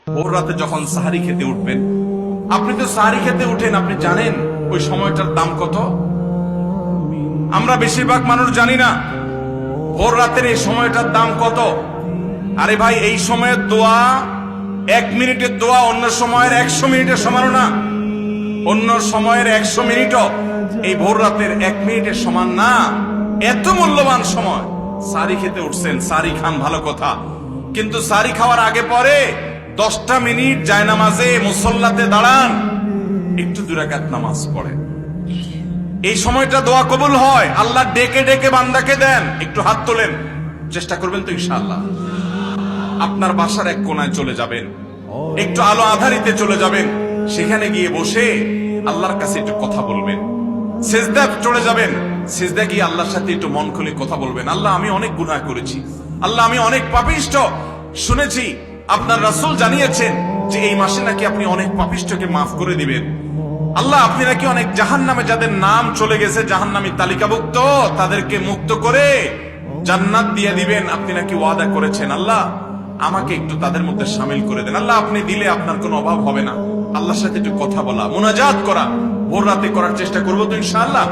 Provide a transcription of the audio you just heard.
ভোর রাতে যখন সাহারি খেতে উঠবেন, আপনি তো সাহারি খেতে উঠেন, আপনি জানেন ওই সময়টার দাম কত? আমরা বেশিরভাগ মানুষ জানি না ভোর রাতের এই সময়টার দাম কত। আরে ভাই, এই সময়ের দোয়া 1 মিনিটের দোয়া অন্য সময়ের 100 মিনিটের সমান না। অন্য সময়ের 100 মিনিটও এই ভোর রাতের 1 মিনিটের সমান না। এত মূল্যবান সময়। সাহারি খেতে উঠছেন, সাহারি খান, ভালো কথা, কিন্তু সাহারি খাওয়ার আগে পরে 10টা মিনিট জায়নামাজে মুসল্লাতে দাঁড়ান, একটু 2 রাকাত নামাজ পড়েন। এই সময়টা দোয়া কবুল হয়। আল্লাহ ডেকে ডেকে বান্দাকে দেন। একটু হাত তোলেন, চেষ্টা করবেন তো ইনশাআল্লাহ। আপনার বাসার এক কোনায় চলে যাবেন, একটু আলো আধারিতে চলে যাবেন, সেখানে গিয়ে বসে আল্লাহর কাছে একটু কথা বলবেন। সিজদা চলে যাবেন, সিজদা গিয়ে আল্লাহর সাথে একটু মন খুলে কথা বলবেন। আল্লাহ, আমি অনেক গুনাহ করেছি, আল্লাহ আমি অনেক পাপিষ্ঠ। শুনেছি আপনার রাসূল জানিয়েছেন যে এই মাসে নাকি আপনি অনেক পাপিষ্ঠকে মাফ করে দিবেন। আল্লাহ, আপনি নাকি অনেক জাহান্নামে যাদের নাম চলে গেছে জাহান্নামী তালিকাভুক্ত, তাদেরকে মুক্ত করে জান্নাত দিয়ে দিবেন, আপনি নাকি ওয়াদা করেছেন। আল্লাহ, আমাকে একটু তাদের মধ্যে শামিল করে দেন। আল্লাহ, আপনি দিলে আপনার কোনো অভাব হবে না। আল্লাহর সাথে একটু কথা বলা, মুনাজাত করা ভোর রাতে করার চেষ্টা করবো তো ইনশাআল্লাহ।